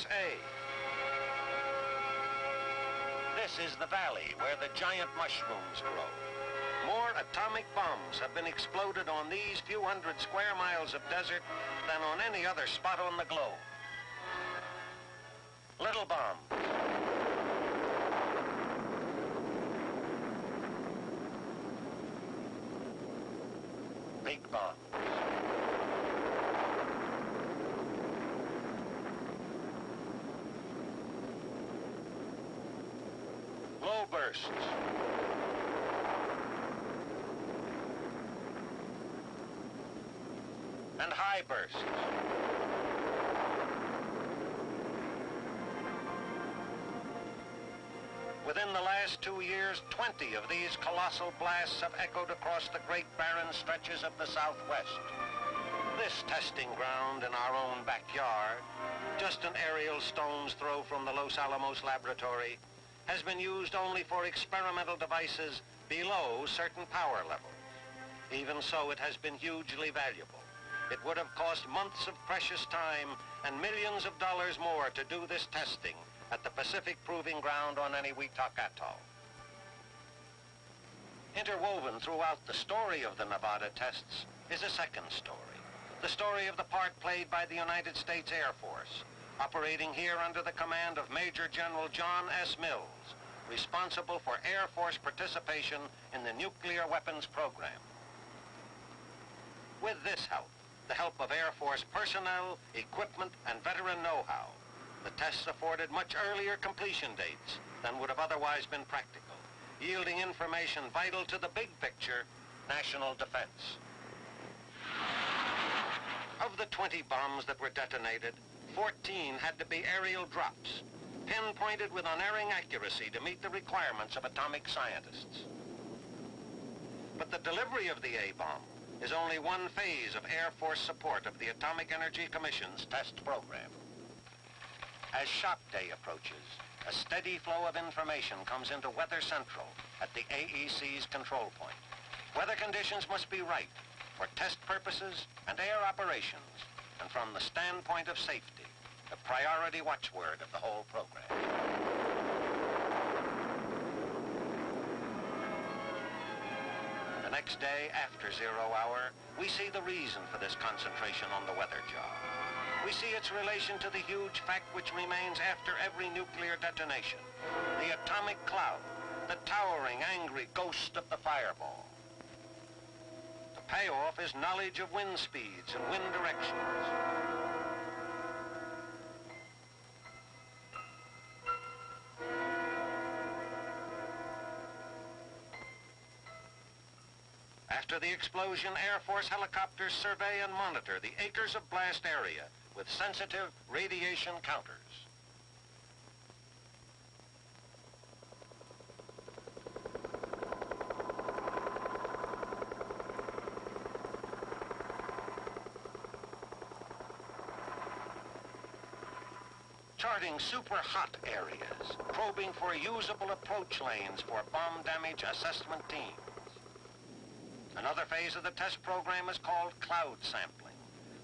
USA. This is the valley where the giant mushrooms grow. More atomic bombs have been exploded on these few hundred square miles of desert than on any other spot on the globe. Little bomb. Big bomb. Low bursts. And high bursts. Within the last 2 years, 20 of these colossal blasts have echoed across the great barren stretches of the Southwest. This testing ground in our own backyard, just an aerial stone's throw from the Los Alamos laboratory, has been used only for experimental devices below certain power levels. Even so, it has been hugely valuable. It would have cost months of precious time and millions of dollars more to do this testing at the Pacific Proving Ground on Eniwetok Atoll. Interwoven throughout the story of the Nevada tests is a second story, the story of the part played by the United States Air Force, operating here under the command of Major General John S. Mills, responsible for Air Force participation in the nuclear weapons program. With this help, the help of Air Force personnel, equipment, and veteran know-how, the tests afforded much earlier completion dates than would have otherwise been practical, yielding information vital to the big picture, national defense. Of the 20 bombs that were detonated, 14 had to be aerial drops, pinpointed with unerring accuracy to meet the requirements of atomic scientists. But the delivery of the A-bomb is only one phase of Air Force support of the Atomic Energy Commission's test program. As shop day approaches, a steady flow of information comes into Weather Central at the AEC's control point. Weather conditions must be right for test purposes and air operations, and from the standpoint of safety, the priority watchword of the whole program. The next day, after 0 hour, we see the reason for this concentration on the weather job. We see its relation to the huge fact which remains after every nuclear detonation, the atomic cloud, the towering, angry ghost of the fireball. The payoff is knowledge of wind speeds and wind directions. After the explosion, Air Force helicopters survey and monitor the acres of blast area with sensitive radiation counters. Charting super hot areas, probing for usable approach lanes for bomb damage assessment teams. Another phase of the test program is called cloud sampling,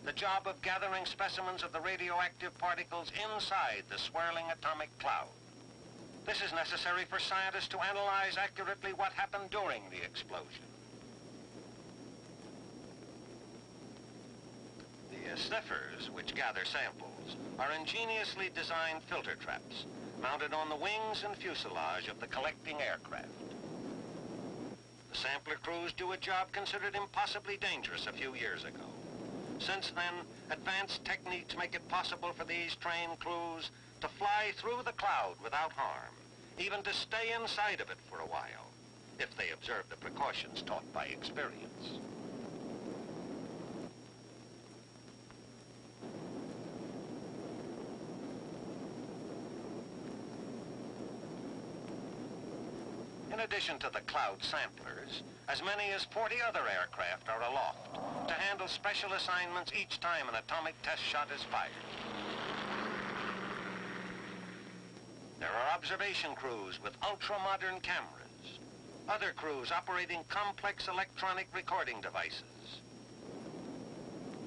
the job of gathering specimens of the radioactive particles inside the swirling atomic cloud. This is necessary for scientists to analyze accurately what happened during the explosion. The sniffers, which gather samples, are ingeniously designed filter traps mounted on the wings and fuselage of the collecting aircraft. The sampler crews do a job considered impossibly dangerous a few years ago. Since then, advanced techniques make it possible for these trained crews to fly through the cloud without harm, even to stay inside of it for a while, if they observe the precautions taught by experience. In addition to the cloud samplers, as many as 40 other aircraft are aloft to handle special assignments each time an atomic test shot is fired. There are observation crews with ultra-modern cameras, other crews operating complex electronic recording devices.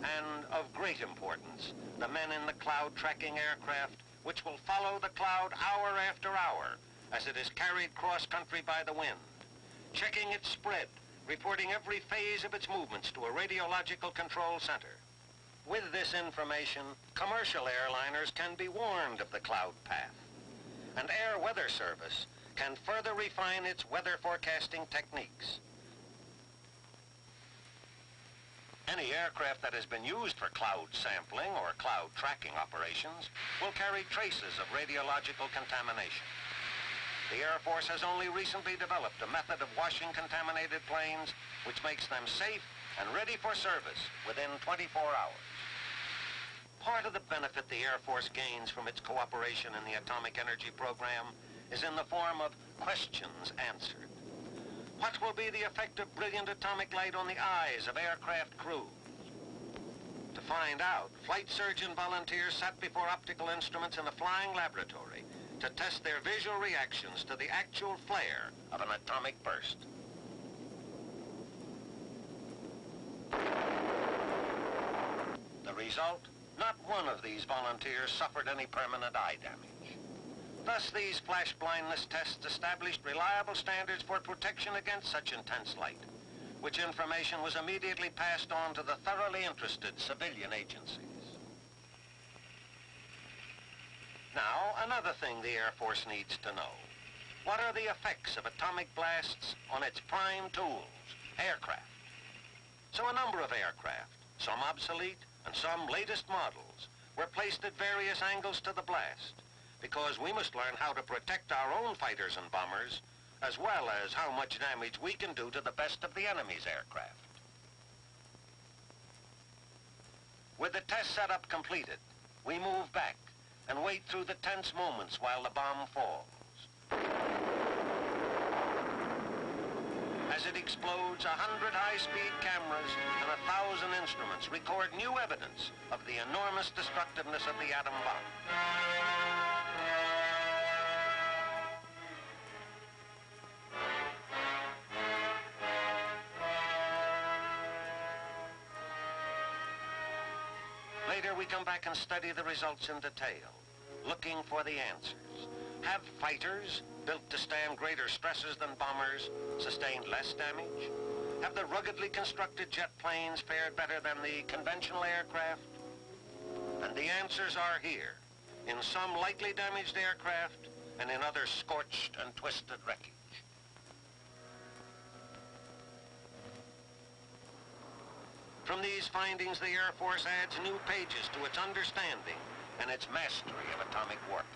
And of great importance, the men in the cloud tracking aircraft which will follow the cloud hour after hour as it is carried cross-country by the wind, checking its spread, reporting every phase of its movements to a radiological control center. With this information, commercial airliners can be warned of the cloud path, and Air Weather Service can further refine its weather forecasting techniques. Any aircraft that has been used for cloud sampling or cloud tracking operations will carry traces of radiological contamination. The Air Force has only recently developed a method of washing contaminated planes which makes them safe and ready for service within 24 hours. Part of the benefit the Air Force gains from its cooperation in the atomic energy program is in the form of questions answered. What will be the effect of brilliant atomic light on the eyes of aircraft crews? To find out, flight surgeon volunteers sat before optical instruments in a flying laboratory to test their visual reactions to the actual flare of an atomic burst. The result? Not one of these volunteers suffered any permanent eye damage. Thus, these flash blindness tests established reliable standards for protection against such intense light, which information was immediately passed on to the thoroughly interested civilian agencies. Now, another thing the Air Force needs to know. What are the effects of atomic blasts on its prime tools, aircraft? So a number of aircraft, some obsolete and some latest models, were placed at various angles to the blast, because we must learn how to protect our own fighters and bombers, as well as how much damage we can do to the best of the enemy's aircraft. With the test setup completed, we move back and wait through the tense moments while the bomb falls. As it explodes, 100 high-speed cameras and 1,000 instruments record new evidence of the enormous destructiveness of the atom bomb. Later, we come back and study the results in detail, looking for the answers. Have fighters, built to stand greater stresses than bombers, sustained less damage? Have the ruggedly constructed jet planes fared better than the conventional aircraft? And the answers are here, in some lightly damaged aircraft and in others scorched and twisted wreckage. From these findings, the Air Force adds new pages to its understanding and its mastery of atomic warfare.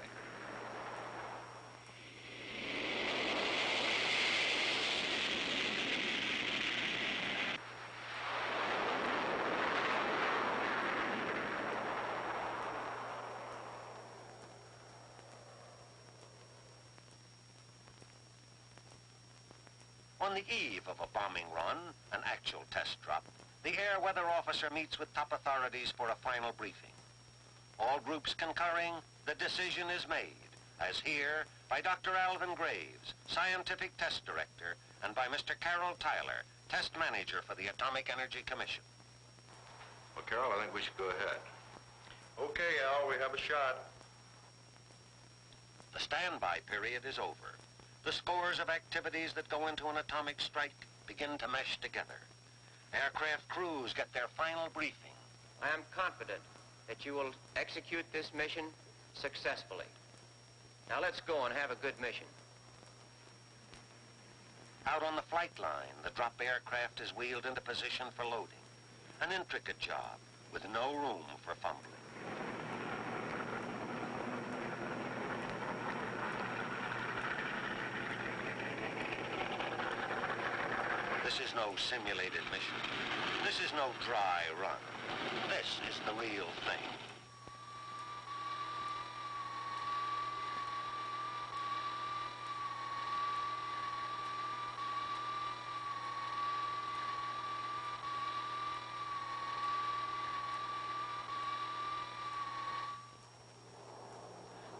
On the eve of a bombing run, an actual test drop, the air weather officer meets with top authorities for a final briefing. All groups concurring, the decision is made, as here by Dr. Alvin Graves, Scientific Test Director, and by Mr. Carroll Tyler, Test Manager for the Atomic Energy Commission. Well, Carroll, I think we should go ahead. Okay, Al, we have a shot. The standby period is over. The scores of activities that go into an atomic strike begin to mesh together. Aircraft crews get their final briefing. I am confident that you will execute this mission successfully. Now let's go and have a good mission. Out on the flight line, the drop aircraft is wheeled into position for loading. An intricate job with no room for fumbling. This is no simulated mission. This is no dry run. This is the real thing.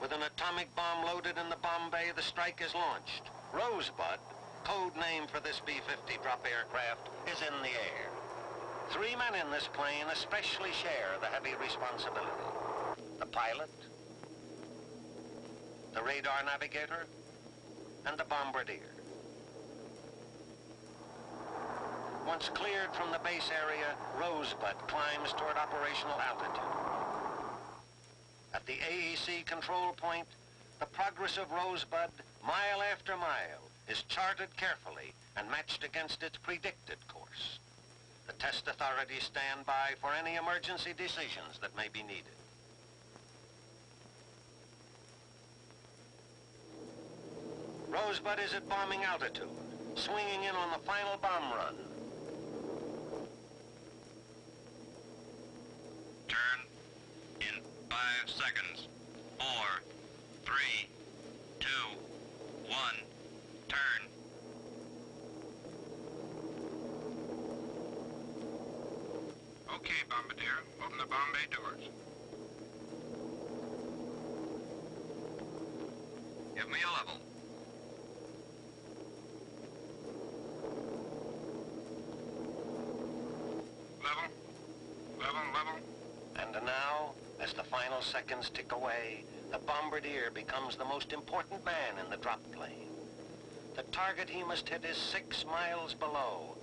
With an atomic bomb loaded in the bomb bay, the strike is launched. Rosebud, code name for this B-50 drop aircraft, is in the air. 3 men in this plane especially share the heavy responsibility. The pilot, the radar navigator, and the bombardier. Once cleared from the base area, Rosebud climbs toward operational altitude. At the AEC control point, the progress of Rosebud, mile after mile, is charted carefully and matched against its predicted course. The test authorities stand by for any emergency decisions that may be needed. Rosebud is at bombing altitude, swinging in on the final bomb run. Turn in 5 seconds. 4, 3, 2, 1. Turn. Okay, Bombardier. Open the bomb bay doors. Give me a level. Level. And now, as the final seconds tick away, the bombardier becomes the most important man in the drop plane. The target he must hit is 6 miles below.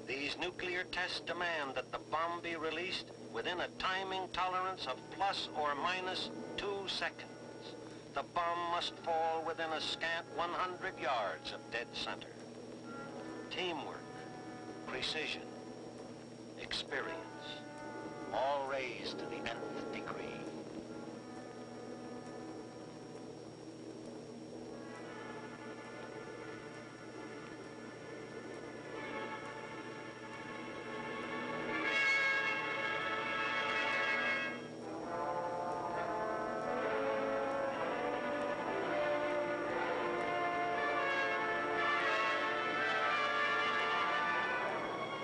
These nuclear tests demand that the bomb be released within a timing tolerance of plus or minus 2 seconds. The bomb must fall within a scant 100 yards of dead center. Teamwork, precision, experience, all raised to the nth degree.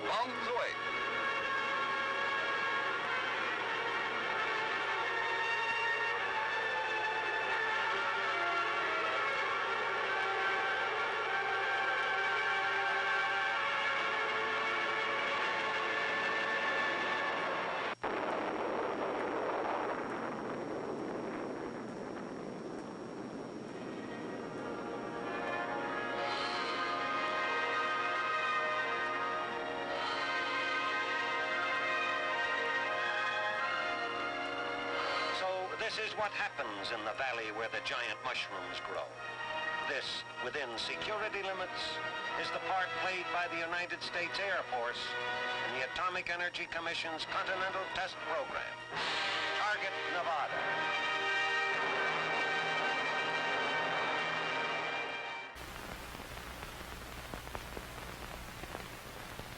Bombs away. This is what happens in the valley where the giant mushrooms grow. This, within security limits, is the part played by the United States Air Force in the Atomic Energy Commission's Continental Test Program. Target Nevada.